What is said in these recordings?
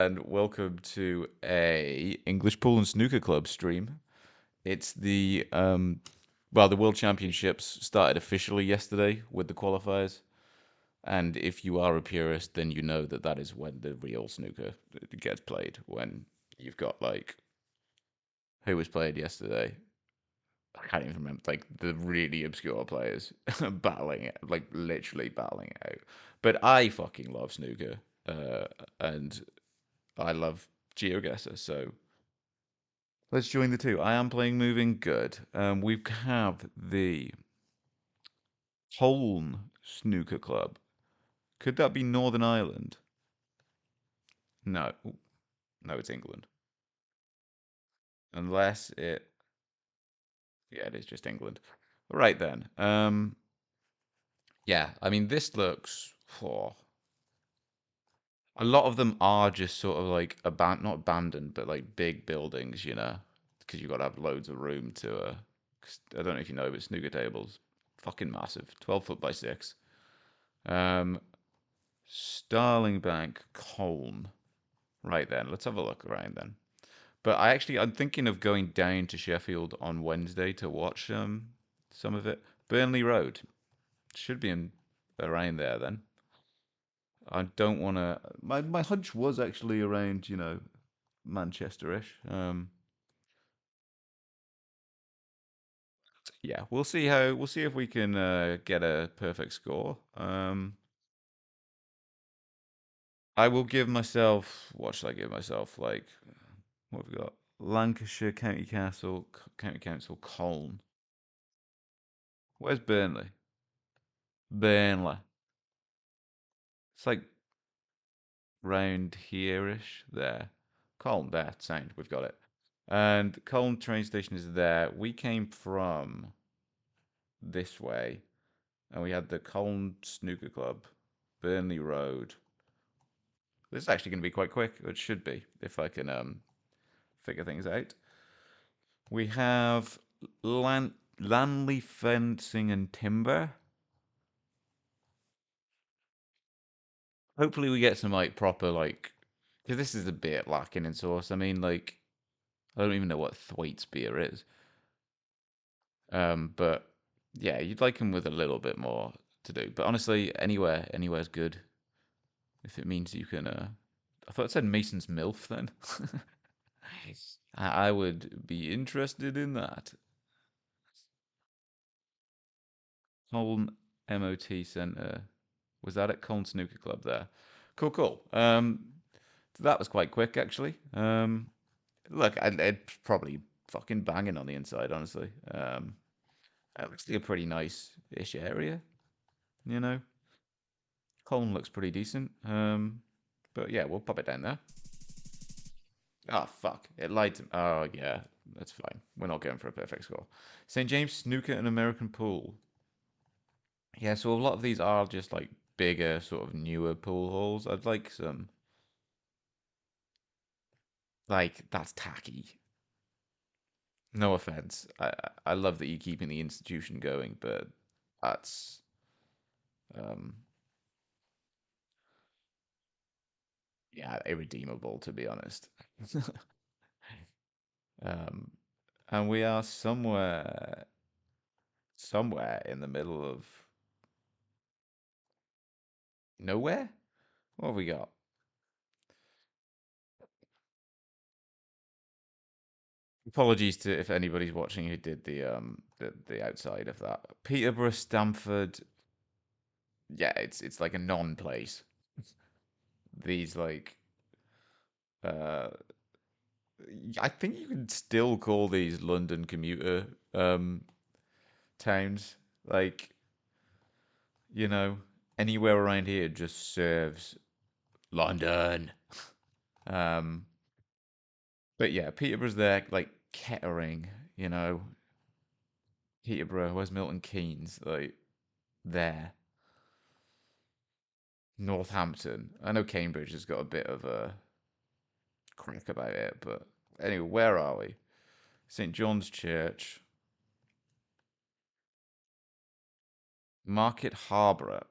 and welcome to a English Pool and Snooker Club stream. It's the World Championships started officially yesterday with the qualifiers, and if you are a purist, then you know that that is when the real snooker gets played. When you've got like who was played yesterday, I can't even remember, like the really obscure players battling it, like literally battling it out. But I fucking love snooker, and I love GeoGuessr, so let's join the two. I am playing moving good. We have the Holm Snooker Club. Could that be Northern Ireland? No, no, it's England. Unless yeah, it is just England. Right then. Yeah, I mean, this looks. Oh, a lot of them are just sort of like not abandoned, but like big buildings, because you've got to have loads of room to. 'Cause I don't know if you know, but snooker tables, fucking massive, 12 foot by 6. Um, Starling Bank, Colne. Right then, let's have a look around then. But I'm thinking of going down to Sheffield on Wednesday to watch some of it. Burnley Road should be in around there then. I don't want to. My hunch was actually around, Manchester-ish. Yeah, we'll see if we can get a perfect score. I will give myself. What should I give myself? Like, what have we got? Lancashire County Council, Colne. Where's Burnley? Burnley. It's like round here-ish. There. Colne, there. Sound. We've got it. And Colne train station is there. We came from this way, and we had the Colne Snooker Club, Burnley Road. This is actually going to be quite quick. It should be, if I can figure things out. We have Lanley Fencing and Timber. Hopefully, we get some like proper like, because this is a bit lacking in sauce. I mean, like, I don't even know what Thwaites beer is. But yeah, you'd like them with a little bit more to do. But honestly, anywhere's good if it means you can. I thought it said Mason's MILF then. I would be interested in that. Colne MOT Centre. Was that at Colne Snooker Club there? Cool, cool. So that was quite quick actually. Look, it's probably fucking banging on the inside, honestly. It looks like a pretty nice-ish area, you know. Colne looks pretty decent. But yeah, we'll pop it down there. Oh fuck! It lied to me. Oh yeah, that's fine. We're not going for a perfect score. St James Snooker and American Pool. Yeah, so a lot of these are just like bigger, sort of newer pool halls. I'd like some. Like that's tacky. No offense. I love that you're keeping the institution going, but that's um yeah, irredeemable to be honest. Um, and we are somewhere in the middle of nowhere. What have we got? Apologies to if anybody's watching who did the outside of that. Peterborough, Stamford. Yeah, it's like a non-place. These like uh I think you can still call these London commuter towns. Like, you know, anywhere around here just serves London. Um, but yeah, Peterborough's there, like Kettering, you know, Peterborough, where's Milton Keynes? Like there. Northampton. I know Cambridge has got a bit of a crack about it, but anyway, where are we? St. John's Church, Market Harborough.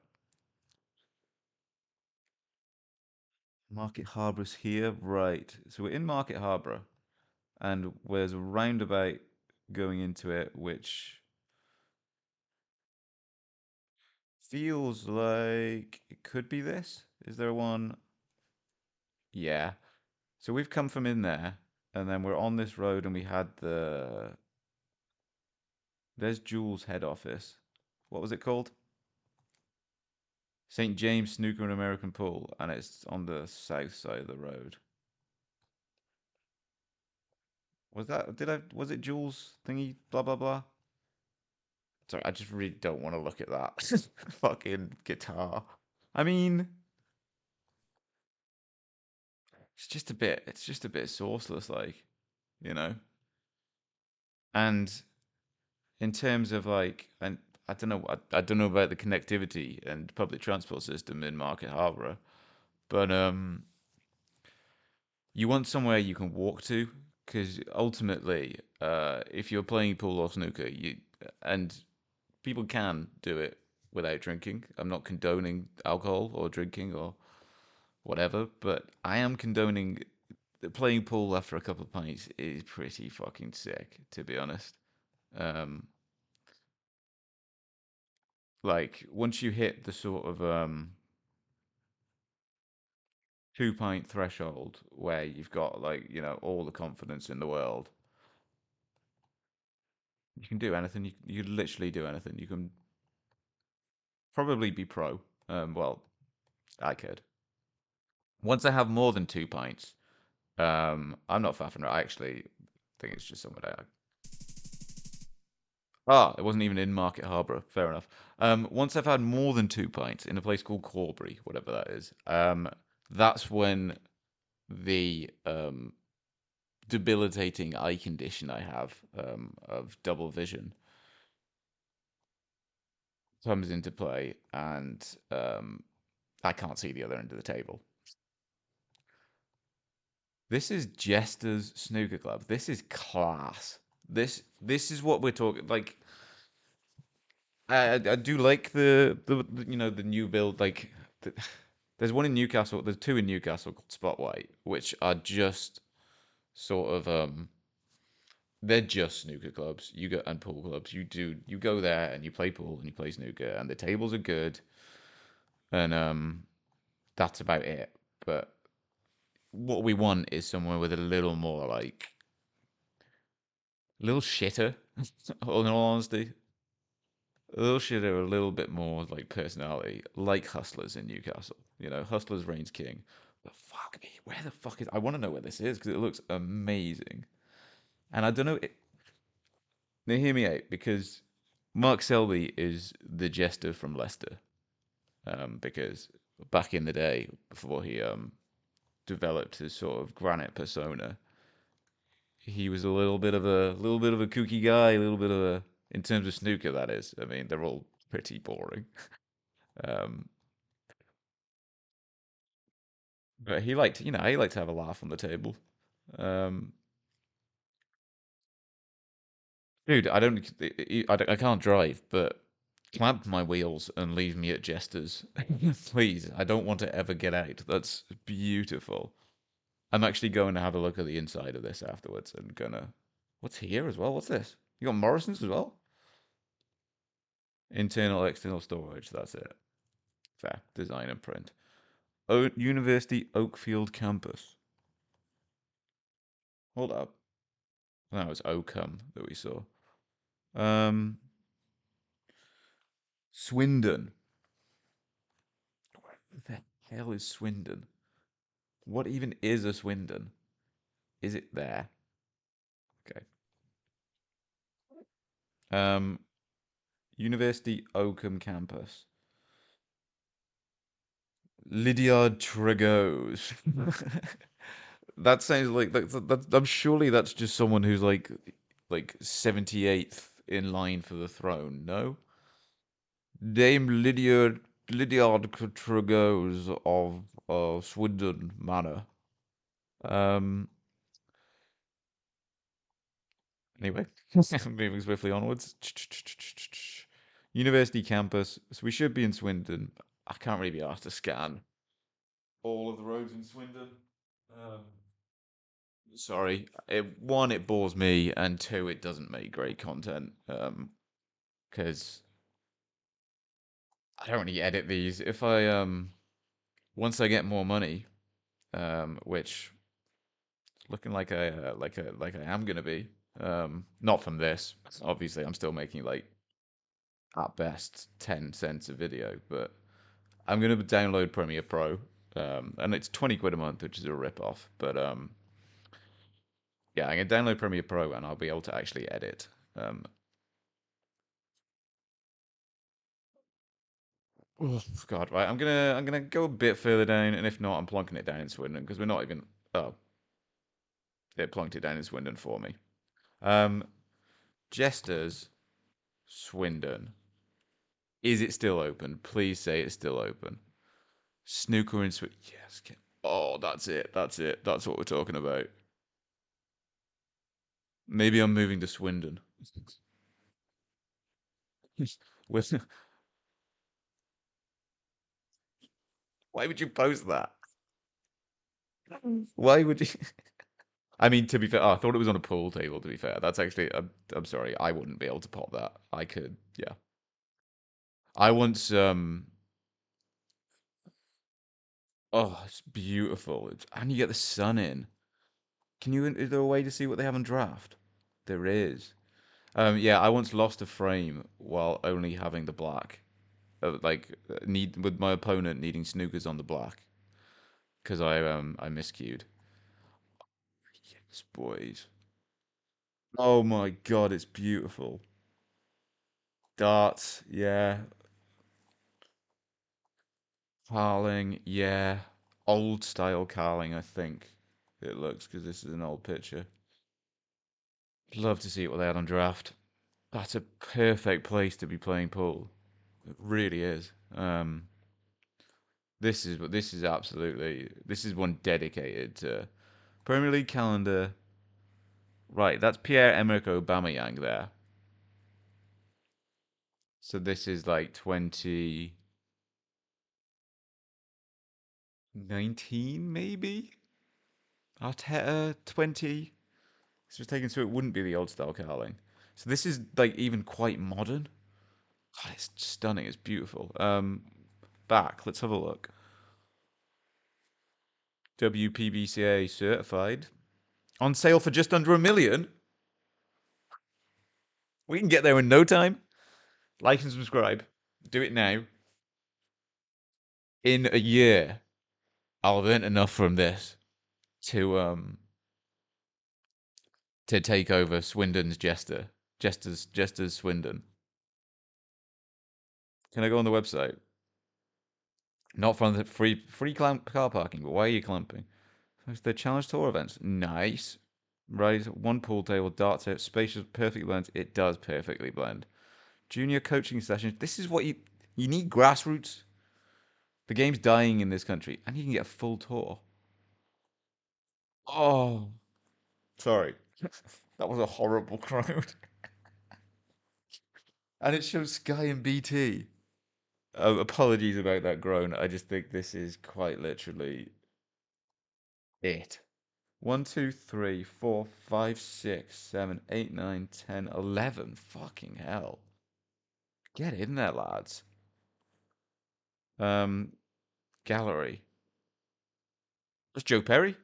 Market Harbour's here, right? So we're in Market Harbour, and there's a roundabout going into it, which feels like it could be this. Is there one? Yeah. So we've come from in there, and then we're on this road, and we had the. There's Jules' head office. What was it called? St. James Snooker and American Pool, and it's on the south side of the road. Was that? Did I? Was it Jules thingy? Blah blah blah. Sorry, I just really don't want to look at that fucking guitar. I mean, it's just a bit. It's just a bit sourceless, like you know. And in terms of like, and I don't know. I don't know about the connectivity and public transport system in Market Harborough, but you want somewhere you can walk to because ultimately, if you're playing pool or snooker, you and people can do it without drinking. I'm not condoning alcohol or drinking or whatever, but I am condoning that playing pool after a couple of pints is pretty fucking sick, to be honest. Um, like once you hit the sort of 2 pint threshold where you've got like all the confidence in the world, you can do anything. You can literally do anything. You can probably be pro. Well, I could. Once I have more than 2 pints, I'm not faffing around. I actually think it's just somewhere that it wasn't even in Market Harbour. Fair enough. Once I've had more than 2 pints in a place called Corbury, whatever that is, that's when the debilitating eye condition I have of double vision comes into play, and I can't see the other end of the table. This is Jester's Snooker Club. This is class. This is what we're talking like. I do like the new build the, there's one in Newcastle. There's two in Newcastle called Spotlight, which are just sort of they're just snooker clubs. You go and pool clubs. You go there and you play pool and you play snooker and the tables are good and that's about it. But what we want is somewhere with a little more like a little shitter. In all honesty, a little shitter, a little bit more like personality, like Hustlers in Newcastle. Hustlers reigns king. But fuck me, where the fuck is? I want to know where this is because it looks amazing. And I don't know. Now hear me out because Mark Selby is the jester from Leicester. Because back in the day, before he developed his sort of granite persona, he was a little bit of a kooky guy, a little bit of a in terms of snooker. That is, I mean, they're all pretty boring. Um, but he liked to have a laugh on the table. Um, dude, I can't drive, but clamp my wheels and leave me at Jester's, please. I don't want to ever get out. That's beautiful. I'm actually going to have a look at the inside of this afterwards and gonna. What's here as well? What's this? You got Morrison's as well? Internal, external storage. That's it. Fair. Design and print. University Oakfield campus. Hold up. That was Oakham that we saw. Um, Swindon. Where the hell is Swindon? What even is a Swindon? Is it there? Okay. Um, University Oakham campus. Lydiard Trigos. That sounds like I'm surely that's just someone who's like 78th in line for the throne. No, Dame Lydiard Trigos of Swindon Manor. Um. Anyway, moving swiftly onwards. University campus. So we should be in Swindon. I can't really be asked to scan. all of the roads in Swindon. Um, Sorry, one, it bores me, and two, it doesn't make great content. Because I don't really edit these. If I once I get more money, which looking like I am gonna be, not from this. Obviously, I'm still making like at best 10 cents a video, but I'm gonna download Premiere Pro, and it's 20 quid a month, which is a rip off. But yeah, I'm gonna download Premiere Pro, and I'll be able to actually edit. Um, Oh God, right. I'm gonna go a bit further down, and if not, I'm plonking it down in Swindon because we're not even. Oh, it plonked it down in Swindon for me. Um, Jesters, Swindon. Is it still open? Please say it's still open. Snooker in Swindon. Yes. Oh, that's it. That's it. That's what we're talking about. Maybe I'm moving to Swindon. With- Why would you post that? Why would you? I mean, to be fair, oh, I thought it was on a pool table. To be fair, that's actually. I'm sorry, I wouldn't be able to pop that. I could, yeah. I once. Oh, it's beautiful. And you get the sun in. Can you? Is there a way to see what they have on draft? There is. Yeah, I once lost a frame while only having the black. Need with my opponent needing snookers on the black because I miscued. Yes, boys. Oh my God, it's beautiful. Darts, yeah. Carling, yeah. Old style Carling, I think it looks because this is an old picture. Love to see what they had on draft. That's a perfect place to be playing pool. It really is. This is absolutely this is one dedicated to Premier League calendar. Right, that's Pierre-Emerick Aubameyang there. So this is like 2019 maybe. Arteta 20. This was taken so it wouldn't be the old style Carling. So this is like even quite modern. God, it's stunning. It's beautiful. Back. Let's have a look. WPBCA certified. On sale for just under 1 million. We can get there in no time. Like and subscribe. Do it now. In a year, I'll have earned enough from this to um to take over Swindon's Jester. Jester's Swindon. Can I go on the website? Not from the free car parking, but why are you clamping? It's the challenge tour events. Nice. Right, one pool table, darts out, spacious, perfectly blends. It does perfectly blend. Junior coaching sessions. This is what you need grassroots. The game's dying in this country, and you can get a full tour. Oh, sorry. That was a horrible crowd. And it shows Sky and BT. Apologies about that groan. I just think this is quite literally it. One, two, three, four, five, 6, 7, 8, 9, 10, 11. Fucking hell. Get in there, lads. Um, Gallery. That's Joe Perry.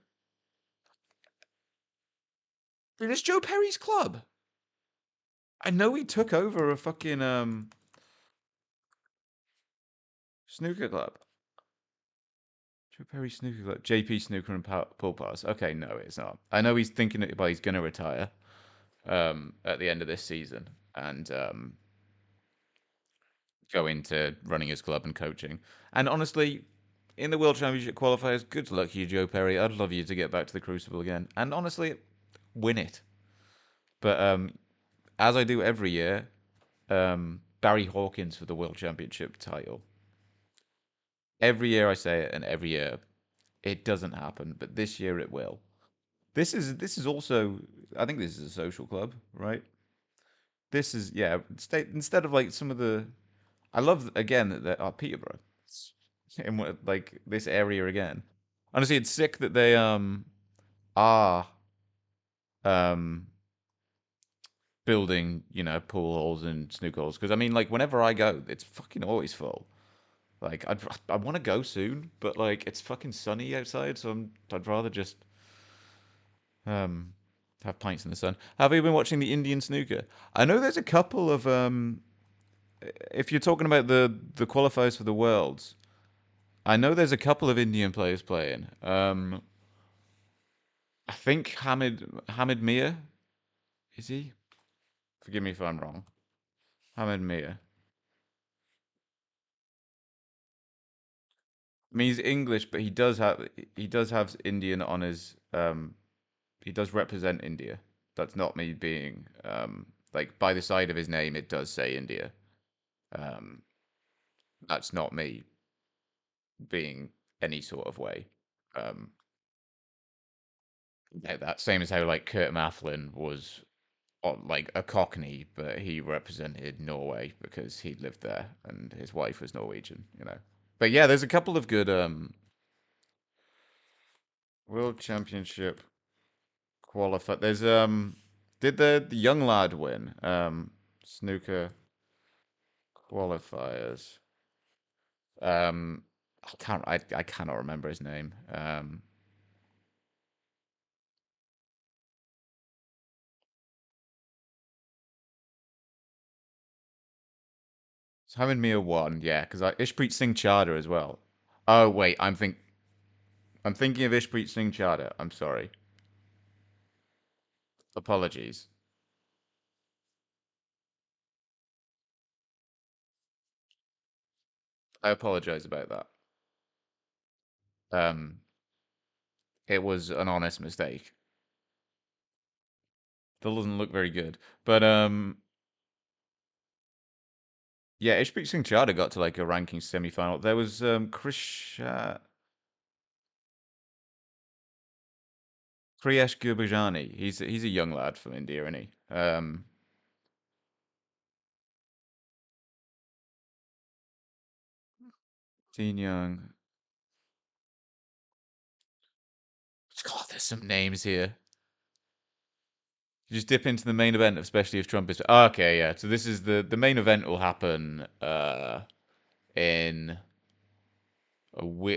Dude, it's Joe Perry's club. I know he took over a fucking snooker club. Joe Perry snooker club. JP Snooker and Pool Pass. Okay, no, it's not. I know he's thinking it, but he's gonna retire at the end of this season and go into running his club and coaching. And honestly, in the World Championship qualifiers, good luck to you, Joe Perry. I'd love you to get back to the Crucible again. And honestly, win it. But as I do every year, Barry Hawkins for the World Championship title. Every year I say it, and every year it doesn't happen. But this year it will. This is also, I think this is a social club, right? This is, yeah. Instead of like some of the, I love again that Peterborough. in like this area again. Honestly, it's sick that they are um building, pool halls and snooker halls. Because I mean, like whenever I go, it's fucking always full. Like I want to go soon, but like it's fucking sunny outside, so I'd rather just um have pints in the sun. Have you been watching the Indian snooker? I know there's a couple of if you're talking about the qualifiers for the worlds, I know there's a couple of Indian players playing. I think Hamid Mia, is he? Forgive me if I'm wrong. Hamid Mia. I mean, he's English, but he does have Indian on his he does represent India. That's not me being like by the side of his name it does say India. Um that's not me being any sort of way. Um yeah, that same as how like Kurt Mafflin was like a Cockney, but he represented Norway because he lived there and his wife was Norwegian. But yeah, there's a couple of good World Championship qualify. There's did the young lad win snooker qualifiers? Um, I cannot remember his name. Simon Mia won, yeah, because Ishpreet Singh Chadha as well. Oh wait, I'm thinking of Ishpreet Singh Chadha. I'm sorry. Apologies. I apologize about that. Um, it was an honest mistake. That doesn't look very good. But yeah, Ishpreet Singh Chadha got to like a ranking semi-final. There was Kriyesh Gurбajani. He's a young lad from India, isn't he? Teen Young. God, there's some names here. You just dip into the main event, especially if Trump is. Oh, okay, yeah. So this is the main event will happen in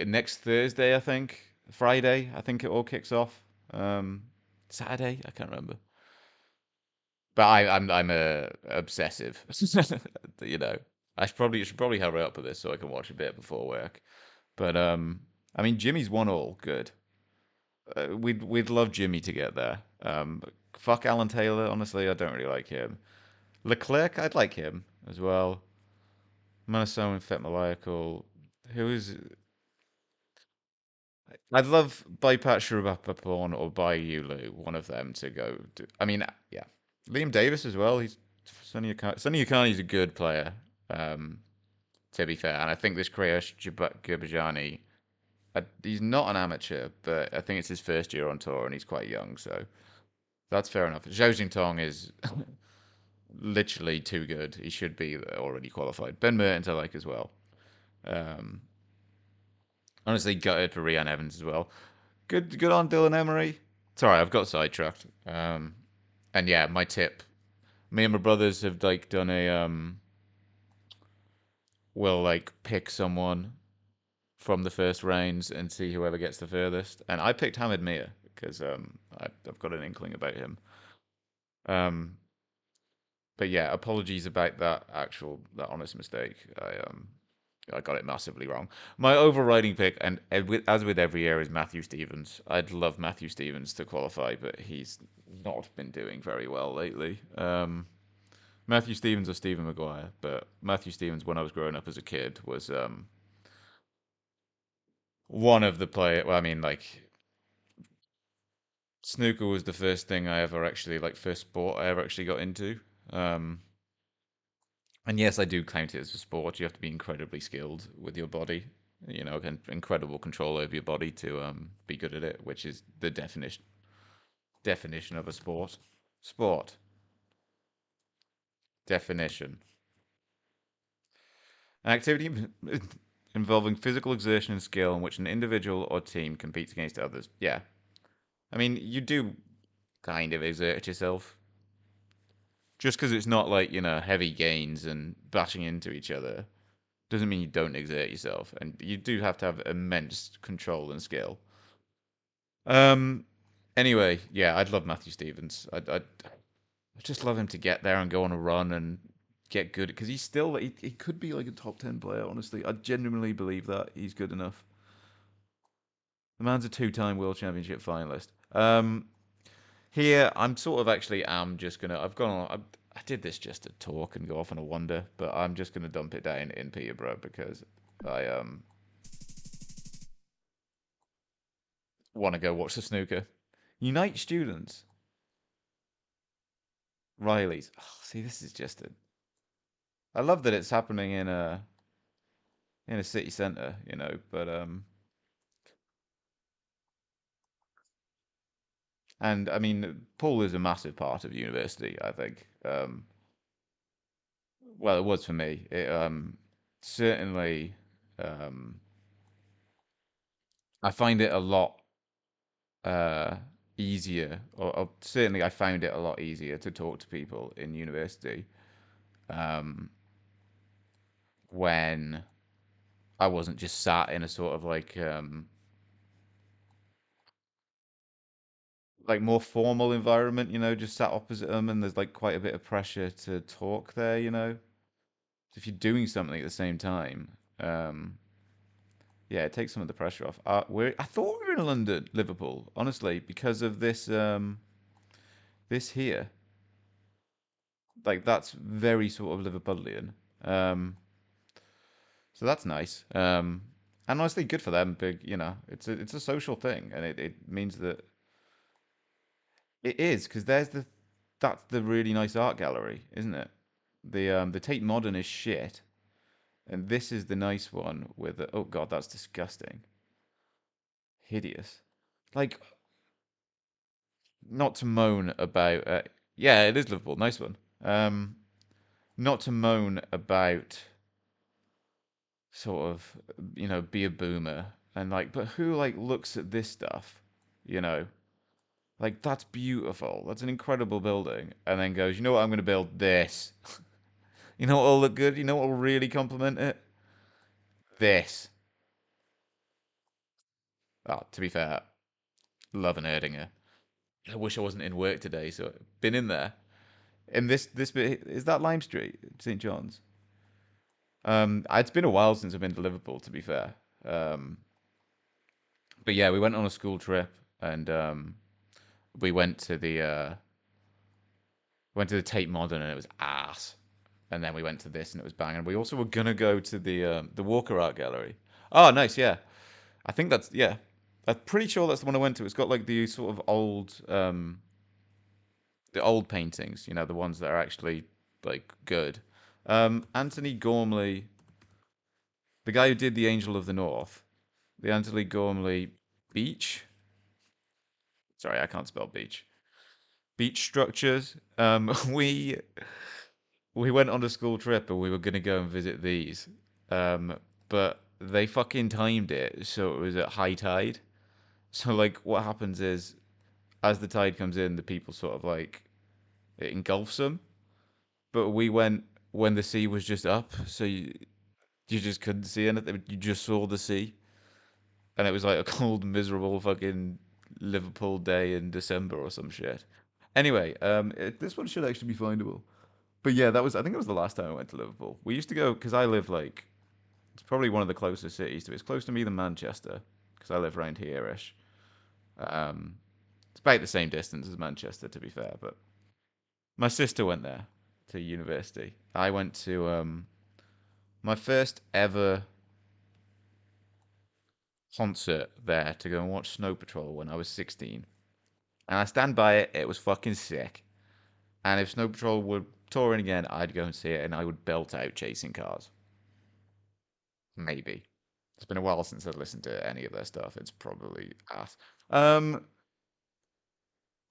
next Thursday, I think. Friday, I think it all kicks off. Um, Saturday, I can't remember. But I'm a obsessive. you know, I should probably hurry up with this so I can watch a bit before work. But I mean, Jimmy's 1-1, good. We'd love Jimmy to get there. Fuck Alan Taylor. Honestly, I don't really like him. Leclerc, I'd like him as well. Manasoan Fetmalayakel. Who is? I'd love Baipat Sharapapapon or Bayulu, one of them to go. I mean, yeah, Liam Davis as well. He's Sonny Akani's a good player. Um, to be fair, and I think this Kriyash Gurbajani, he's not an amateur, but I think it's his first year on tour and he's quite young, so that's fair enough. Zhao Jingtong is literally too good. He should be already qualified. Ben Mertens I like as well. Um, honestly, gutted for Rian Evans as well. Good on Dylan Emery. Sorry, I've got sidetracked. And yeah, my tip. Me and my brothers have like done a we'll like pick someone from the first rounds and see whoever gets the furthest. And I picked Hamid Mia because I've got an inkling about him. Um, but yeah, apologies about that honest mistake. I got it massively wrong. My overriding pick, and as with every year, is Matthew Stevens. I'd love Matthew Stevens to qualify, but he's not been doing very well lately. Matthew Stevens or Stephen Maguire, but Matthew Stevens, when I was growing up as a kid, was one of the player. Well, I mean, like snooker was the first thing I ever actually like first sport I ever actually got into. Um, And yes, I do count it as a sport. You have to be incredibly skilled with your body, incredible control over your body to be good at it, which is the definition of a sport. Sport definition. An activity involving physical exertion and skill in which an individual or team competes against others. Yeah. I mean, you do kind of exert yourself. Just because it's not like, heavy gains and bashing into each other doesn't mean you don't exert yourself. And you do have to have immense control and skill. Um, anyway, yeah, I'd love Matthew Stevens. I just love him to get there and go on a run and get good because he could be like a top 10 player. Honestly, I genuinely believe that he's good enough. The man's a two-time world championship finalist. Here I'm sort of actually am just gonna. I've gone on. I did this just to talk and go off on a wander, but I'm just gonna dump it down in Peterborough because I want to go watch the snooker. Unite students, Riley's. Oh, see, this is just a. I love that it's happening in a city centre, but and I mean, pool is a massive part of university. I think. Well, it was for me. It certainly. Um, I find it a lot uh, easier, or certainly I found it a lot easier to talk to people in university um, when I wasn't just sat in a sort of like more formal environment, just sat opposite them, and there's like quite a bit of pressure to talk there. So if you're doing something at the same time, um, yeah, it takes some of the pressure off. I thought we were in London, Liverpool, honestly, because of this here. Like that's very sort of Liverpudlian. Um, so that's nice. And honestly, good for them. Big, it's a social thing, and it means that it is because that's the really nice art gallery, isn't it? The Tate Modern is shit, and this is the nice one with oh god, that's disgusting, hideous. Like not to moan about. Yeah, it is Liverpool, nice one. Not to moan about sort of be a boomer and like but who like looks at this stuff you know like that's beautiful, that's an incredible building, and then goes, you know what, I'm going to build this. You know what will look good, you know what will really complement it, this. Oh, to be fair, love an Erdinger. I wish I wasn't in work today, so I've been in there. And this bit is that Lime Street, St. John's. It's been a while since I've been to Liverpool, to be fair. um but yeah, we went on a school trip, and we went to the Tate Modern, and it was ass. And then we went to this and it was banging. We also were gonna go to the Walker Art Gallery. Oh, nice, yeah. I think that's yeah. I'm pretty sure that's the one I went to. It's got like the sort of the old paintings, the ones that are actually like good. Anthony Gormley, the guy who did the Angel of the North, the Anthony Gormley Beach. Sorry, I can't spell beach. Beach structures. We went on a school trip and we were gonna go and visit these, um, but they fucking timed it so it was at high tide. So like, what happens is, as the tide comes in, the people sort of like it engulfs them. But we went when the sea was just up, so you just couldn't see anything. You just saw the sea, and it was like a cold, miserable fucking Liverpool day in December or some shit. Anyway, this one should actually be findable. But yeah, I think it was the last time I went to Liverpool. We used to go because I live like it's probably one of the closest cities to it. It's close to me than Manchester because I live around here-ish. Um, it's about the same distance as Manchester, to be fair. But my sister went there to university. I went to my first ever concert there to go and watch Snow Patrol when I was 16. And I stand by it, it was fucking sick. And if Snow Patrol were touring again, I'd go and see it and I would belt out Chasing Cars. Maybe. It's been a while since I've listened to any of their stuff. It's probably ass. Um,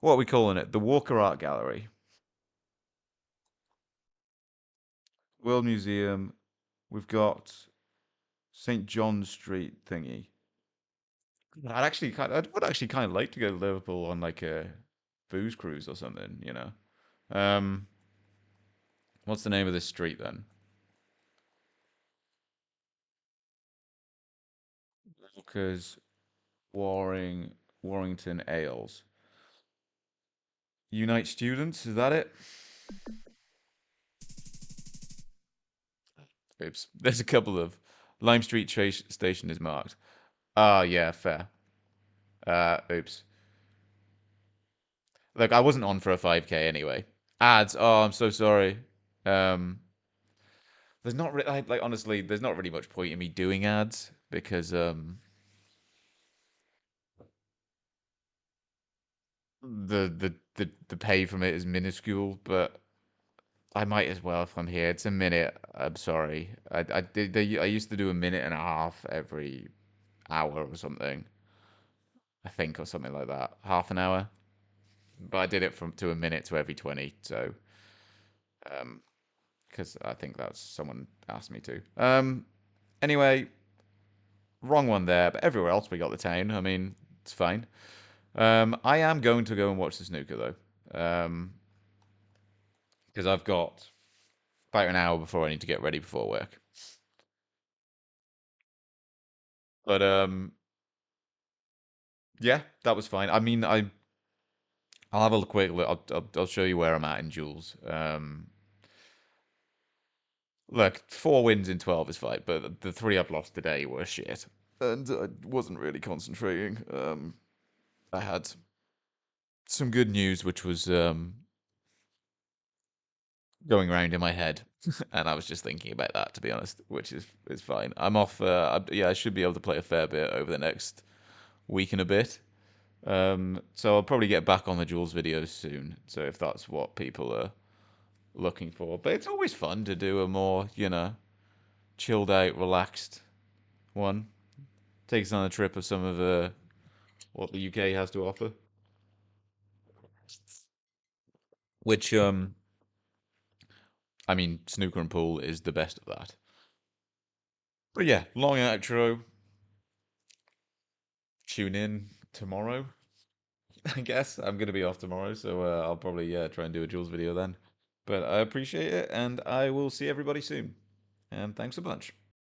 what are we calling it? The Walker Art Gallery, World Museum. We've got St. John Street thingy. I would actually kind of like to go to Liverpool on like a booze cruise or something, you know. Um, what's the name of this street then? Walker's Warrington Ales. Unite Students, is that it? Oops. There's a couple of Lime Street Station is marked. Ah, yeah, fair. Oops. Look, I wasn't on for a 5K anyway. Ads. Oh, I'm so sorry. Um, there's not like honestly, there's not really much point in me doing ads because the pay from it is minuscule, but I might as well if I'm here. It's a minute. I'm sorry. I used to do a minute and a half every hour or something. I think or something like that. Half an hour. But I did it from to a minute to every 20. So um, because I think that's someone asked me to. Anyway, wrong one there. But everywhere else we got the town. I mean, it's fine. I am going to go and watch the snooker though. Because I've got about an hour before I need to get ready before work. But yeah, that was fine. I mean, I'll have a quick look. I'll show you where I'm at in duels. Look, 4 wins in 12 is fine, but the three I've lost today were shit, and I wasn't really concentrating. I had some good news, which was going around in my head, and I was just thinking about that to be honest, which is fine. I'm off. Yeah, I should be able to play a fair bit over the next week and a bit. So I'll probably get back on the Jules videos soon. So if that's what people are looking for, but it's always fun to do a more, chilled out, relaxed one. Takes on a trip of some of what the UK has to offer, which I mean, snooker and pool is the best of that. But yeah, long outro. Tune in tomorrow. I guess I'm gonna be off tomorrow, so I'll probably try and do a Jules video then. But I appreciate it, and I will see everybody soon. And thanks a bunch.